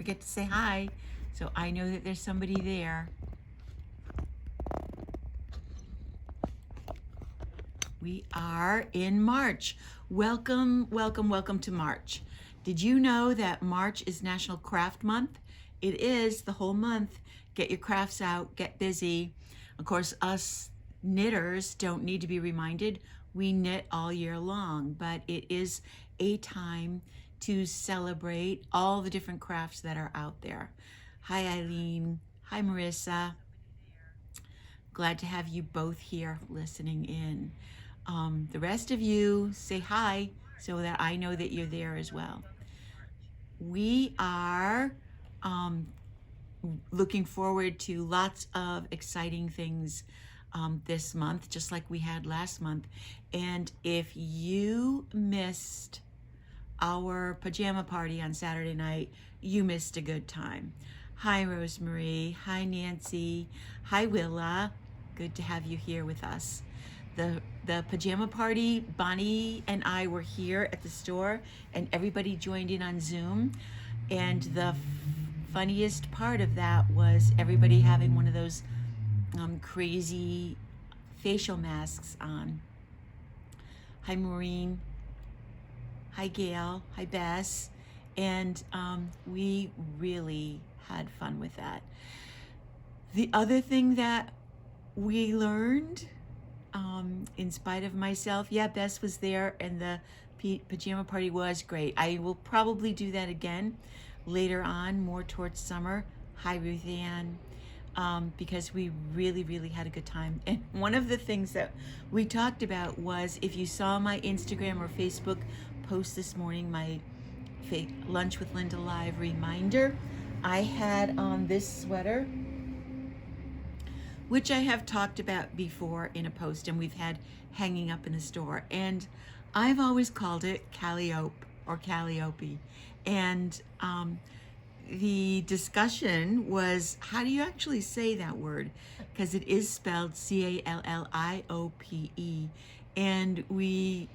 forget to say hi, so I know that there's somebody there. We are in March. Welcome, welcome, welcome to March. Did you know that March is National Craft Month? It is the whole month. Get your crafts out, get busy. Of course, us knitters don't need to be reminded. We knit all year long, but it is a time to celebrate all the different crafts that are out there. Hi, Eileen. Hi, Marissa. Glad to have you both here listening in. The rest of you, say hi so that I know that you're there as well. We are um, looking forward to lots of exciting things this month, just like we had last month. And if you missed our pajama party on Saturday night, you missed a good time. Hi, Rosemary. Hi, Nancy. Hi, Willa. Good to have you here with us. The pajama party, Bonnie and I were here at the store, and everybody joined in on Zoom. And the funniest part of that was everybody having one of those crazy facial masks on. Hi, Maureen. Hi, Gail. Hi, Bess. And we really had fun with that. The other thing that we learned, in spite of myself, yeah, Bess was there and the pajama party was great. I will probably do that again later on, more towards summer. Hi, Ruth Ann. Because we really, really had a good time. And one of the things that we talked about was, if you saw my Instagram or Facebook post this morning, my Lunch with Linda Live reminder, I had on this sweater, which I have talked about before in a post and we've had hanging up in the store. And I've always called it Calliope or Calliope. And the discussion was, how do you actually say that word? Because it is spelled Calliope. And we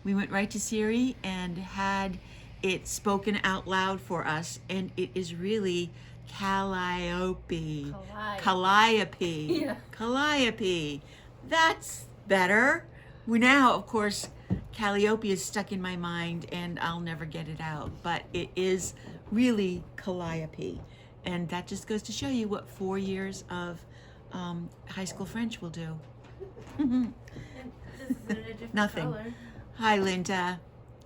went right to Siri and had it spoken out loud for us, and it is really Calliope. Calliope. Yeah. Calliope. That's better. We now, of course, Calliope is stuck in my mind and I'll never get it out, but it is really Calliope. And that just goes to show you what 4 years of high school French will do. And this is in a different Nothing. color. Hi, Linda.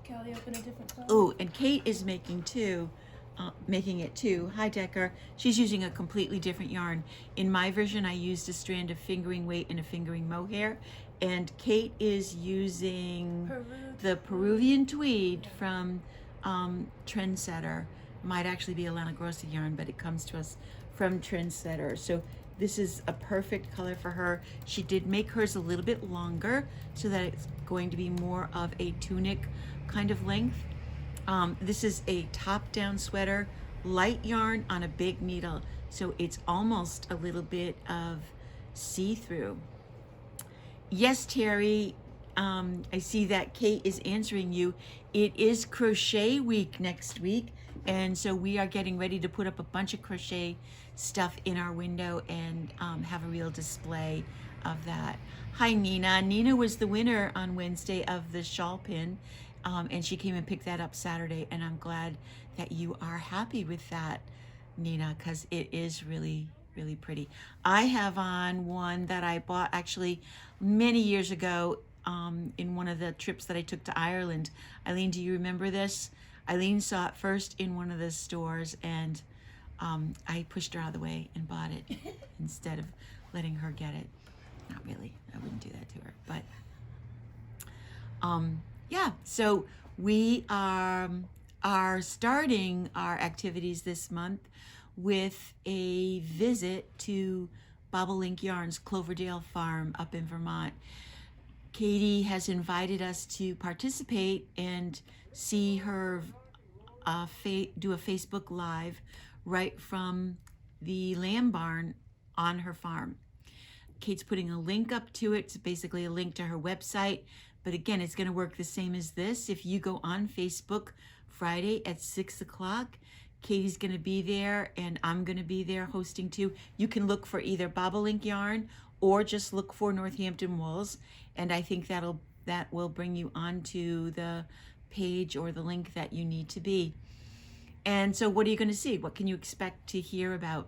Calliope in a different color. Oh, and Kate is making it too. Hi, Decker. She's using a completely different yarn. In my version, I used a strand of fingering weight and a fingering mohair, and Kate is using the Peruvian tweed from Trendsetter. Might actually be a Lana Grossa yarn, but it comes to us from Trendsetter. So this is a perfect color for her. She did make hers a little bit longer so that it's going to be more of a tunic kind of length. This is a top-down sweater, light yarn on a big needle, so it's almost a little bit of see-through. Yes, Terry, I see that Kate is answering you. It is crochet week next week, and so we are getting ready to put up a bunch of crochet stuff in our window and have a real display of that. Hi, Nina. Nina was the winner on Wednesday of the shawl pin, and she came and picked that up Saturday, and I'm glad that you are happy with that, Nina, because it is really, really pretty. I have on one that I bought actually many years ago in one of the trips that I took to Ireland. Eileen, do you remember this? Eileen saw it first in one of the stores, and I pushed her out of the way and bought it instead of letting her get it. Not really, I wouldn't do that to her, but yeah, so we are starting our activities this month with a visit to Bobolink Yarns Cloverdale Farm up in Vermont. Katie has invited us to participate and see her do a Facebook Live right from the lamb barn on her farm. Kate's putting a link up to it. It's basically a link to her website. But again, it's going to work the same as this. If you go on Facebook Friday at 6 o'clock, Katie's going to be there, and I'm going to be there hosting too. You can look for either Bobolink yarn or just look for Northampton Wools, and I think that will bring you onto the page or the link that you need to be. And so what are you going to see? What can you expect to hear about?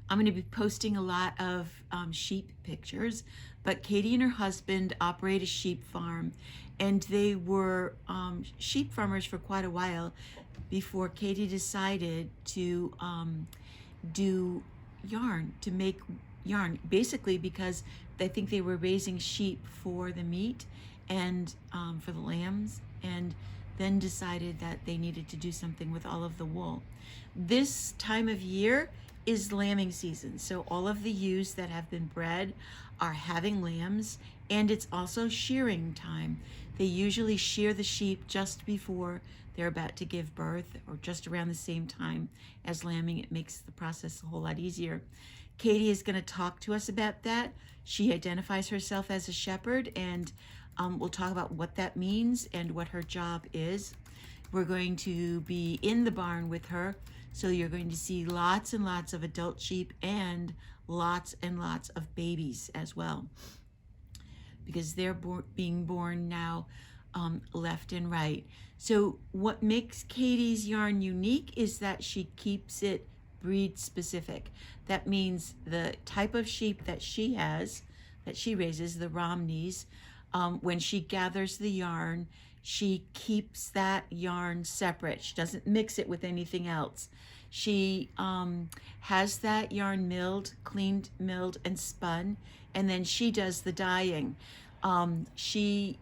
I'm going to be posting a lot of sheep pictures, but Katie and her husband operate a sheep farm, and they were sheep farmers for quite a while before Katie decided to do yarn, to make yarn, basically because I think they were raising sheep for the meat and for the lambs, and then decided that they needed to do something with all of the wool. This time of year is lambing season, so all of the ewes that have been bred are having lambs, and it's also shearing time. They usually shear the sheep just before they're about to give birth, or just around the same time as lambing. It makes the process a whole lot easier. Katie is going to talk to us about that. She identifies herself as a shepherd, and we'll talk about what that means and what her job is. We're going to be in the barn with her, so you're going to see lots and lots of adult sheep and lots of babies as well, because they're being born now left and right. So what makes Katie's yarn unique is that she keeps it breed specific. That means the type of sheep that she has, that she raises, the Romneys, when she gathers the yarn, she keeps that yarn separate. She doesn't mix it with anything else. She has that yarn milled, cleaned, milled, and spun, and then she does the dyeing. She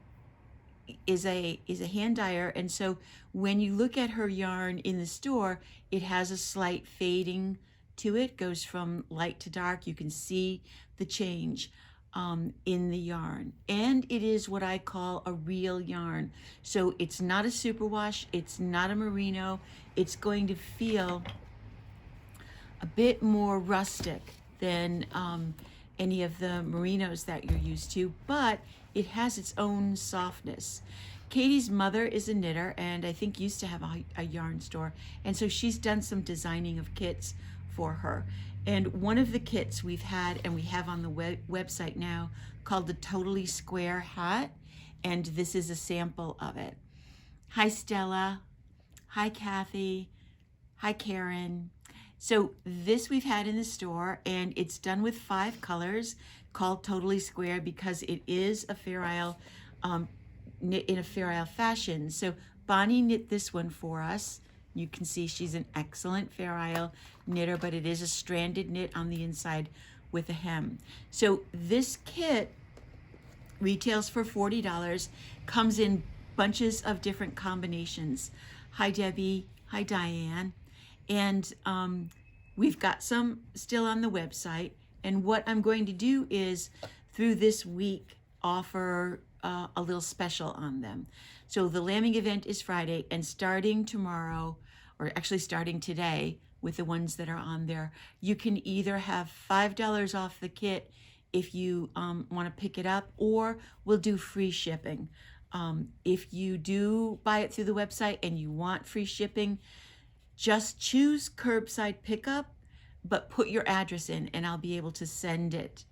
is a hand dyer, and so when you look at her yarn in the store, it has a slight fading to it, goes from light to dark. You can see the change in the yarn, and it is what I call a real yarn. So it's not a superwash, it's not a merino. It's going to feel a bit more rustic than any of the merinos that you're used to, but it has its own softness. Katie's mother is a knitter, and I think used to have a yarn store, and so she's done some designing of kits for her. And one of the kits we've had, and we have on the website now, called the Totally Square hat, and this is a sample of it. Hi Stella, hi Kathy, hi Karen. So this we've had in the store, and it's done with 5 colors, called Totally Square because it is a Fair Isle, knit in a Fair Isle fashion. So Bonnie knit this one for us. You can see she's an excellent Fair Isle knitter, but it is a stranded knit on the inside with a hem. So this kit retails for $40, comes in bunches of different combinations. Hi Debbie, hi Diane. And we've got some still on the website. And what I'm going to do is, through this week, offer a little special on them. So the lambing event is Friday, and starting tomorrow, or actually starting today with the ones that are on there, you can either have $5 off the kit if you want to pick it up, or we'll do free shipping. If you do buy it through the website and you want free shipping, just choose curbside pickup, but put your address in and I'll be able to send it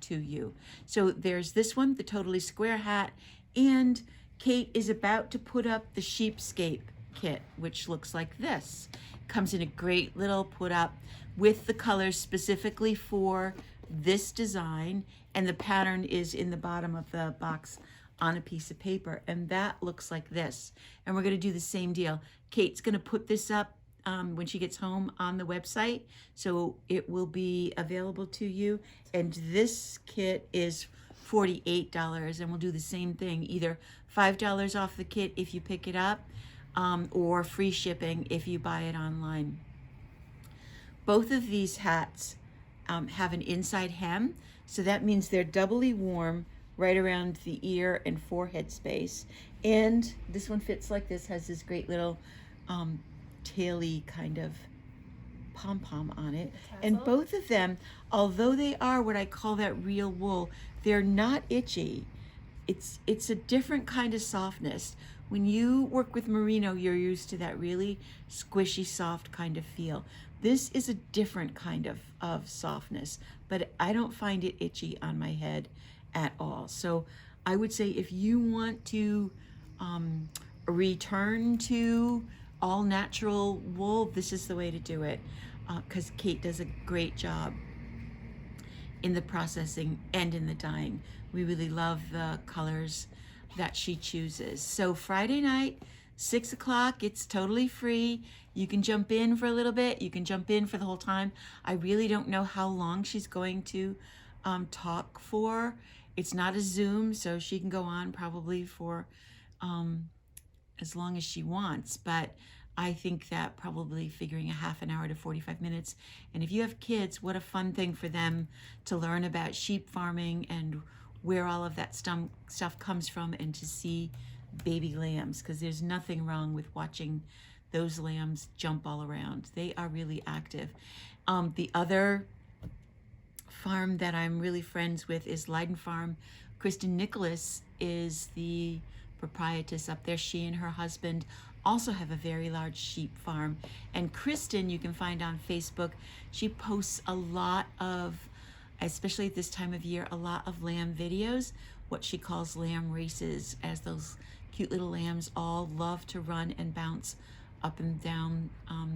to you. So there's this one, the Totally Square hat, and Kate is about to put up the Sheepscape kit, which looks like this. Comes in a great little put up with the colors specifically for this design, and the pattern is in the bottom of the box on a piece of paper, and that looks like this. And we're going to do the same deal. Kate's going to put this up when she gets home on the website, so it will be available to you. And this kit is $48, and we'll do the same thing, either $5 off the kit if you pick it up, or free shipping if you buy it online. Both of these hats have an inside hem, so that means they're doubly warm right around the ear and forehead space. And this one fits like this, has this great little taily kind of pom-pom on it. And both of them, although they are what I call that real wool, they're not itchy. it's a different kind of softness. When you work with merino, you're used to that really squishy, soft kind of feel. This is a different kind of softness, but I don't find it itchy on my head at all. So I would say if you want to return to all natural wool, this is the way to do it, because Kate does a great job in the processing and in the dyeing. We really love the colors that she chooses. So Friday night, 6 o'clock, it's totally free. You can jump in for a little bit. You can jump in for the whole time. I really don't know how long she's going to talk for. It's not a Zoom, so she can go on probably for as long as she wants. But I think that probably figuring a half an hour to 45 minutes. And if you have kids, what a fun thing for them to learn about sheep farming and where all of that stuff comes from, and to see baby lambs, because there's nothing wrong with watching those lambs jump all around. They are really active. The other farm that I'm really friends with is Leiden Farm. Kristen Nicholas is the proprietress up there. She and her husband also have a very large sheep farm. And Kristen, you can find on Facebook, she posts a lot of, especially at this time of year, a lot of lamb videos, what she calls lamb races, as those cute little lambs all love to run and bounce up and down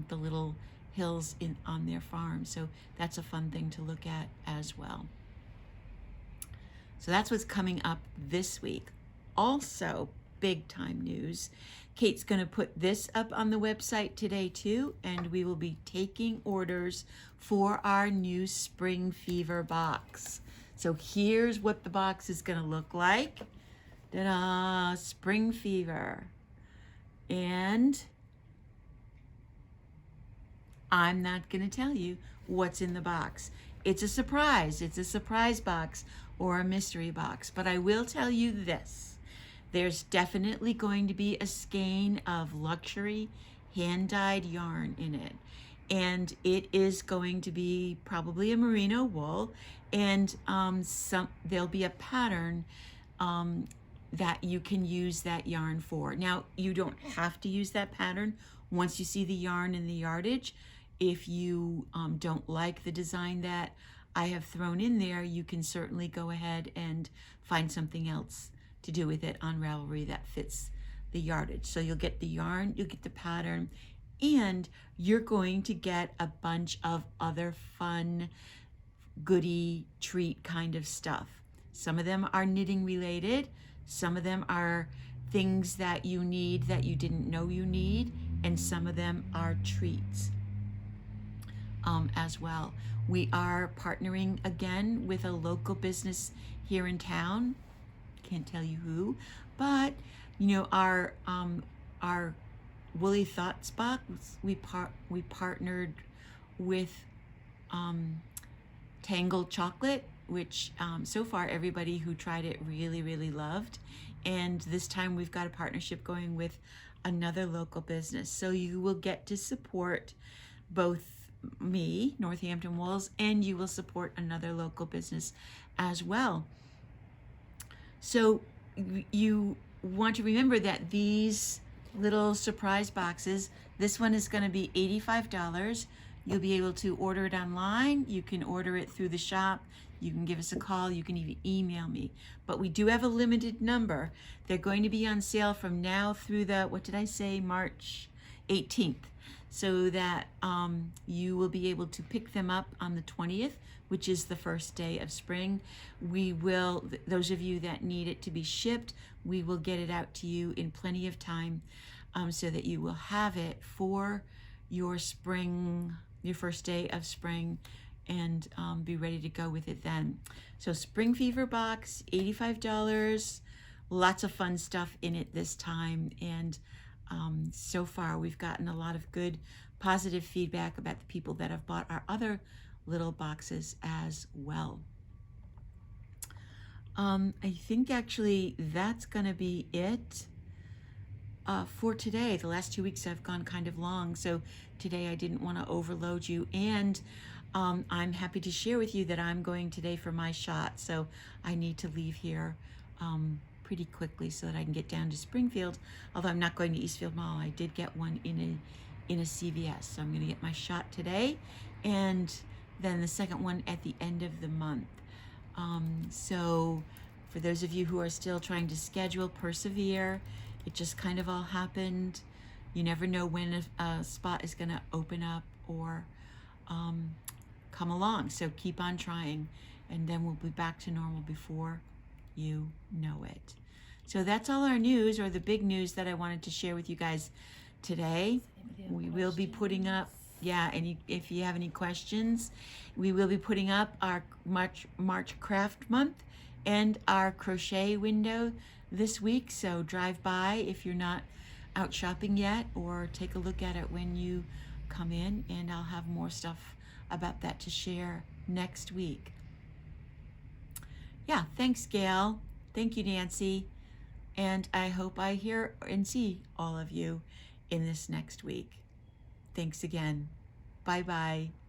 the little hills on their farm. So that's a fun thing to look at as well. So that's what's coming up this week. Also, big time news. Kate's going to put this up on the website today too, and we will be taking orders for our new Spring Fever box. So here's what the box is going to look like. Ta-da! Spring Fever. And I'm not going to tell you what's in the box. It's a surprise. It's a surprise box or a mystery box. But I will tell you this. There's definitely going to be a skein of luxury hand-dyed yarn in it. And it is going to be probably a merino wool. And there'll be a pattern that you can use that yarn for. Now, you don't have to use that pattern once you see the yarn and the yardage. If you don't like the design that I have thrown in there, you can certainly go ahead and find something else to do with it on Ravelry that fits the yardage. So you'll get the yarn, you'll get the pattern, and you're going to get a bunch of other fun, goody treat kind of stuff. Some of them are knitting related, some of them are things that you need that you didn't know you need, and some of them are treats as well. We are partnering again with a local business here in town. Can't tell you who, but you know, our Woolly Thoughts box, we partnered with Tangled Chocolate, which so far everybody who tried it really loved. And this time we've got a partnership going with another local business, so you will get to support both me, Northampton Wools, and you will support another local business as well. So you want to remember that these little surprise boxes, this one is going to be $85. You'll be able to order it online. You can order it through the shop. You can give us a call. You can even email me. But we do have a limited number. They're going to be on sale from now through the, what did I say, March 18th. So that you will be able to pick them up on the 20th, which is the first day of spring. We will, those of you that need it to be shipped, we will get it out to you in plenty of time so that you will have it for your spring, your first day of spring, and be ready to go with it then. So Spring Fever box, $85, lots of fun stuff in it this time. And so far we've gotten a lot of good positive feedback about the people that have bought our other little boxes as well. I think actually that's gonna be it for today. The last 2 weeks have gone kind of long, so today I didn't want to overload you, and I'm happy to share with you that I'm going today for my shot, so I need to leave here pretty quickly so that I can get down to Springfield. Although I'm not going to Eastfield Mall, I did get one in a CVS. So I'm going to get my shot today, and then the second one at the end of the month. So for those of you who are still trying to schedule, persevere. It just kind of all happened. You never know when a spot is going to open up or come along. So keep on trying, and then we'll be back to normal before you know it. So that's all our news, or the big news that I wanted to share with you guys today. We will be putting up, if you have any questions, we will be putting up our March Craft Month and our crochet window this week. So drive by if you're not out shopping yet, or take a look at it when you come in, and I'll have more stuff about that to share next week. Yeah, thanks, Gail. Thank you, Nancy. And I hope I hear and see all of you in this next week. Thanks again. Bye-bye.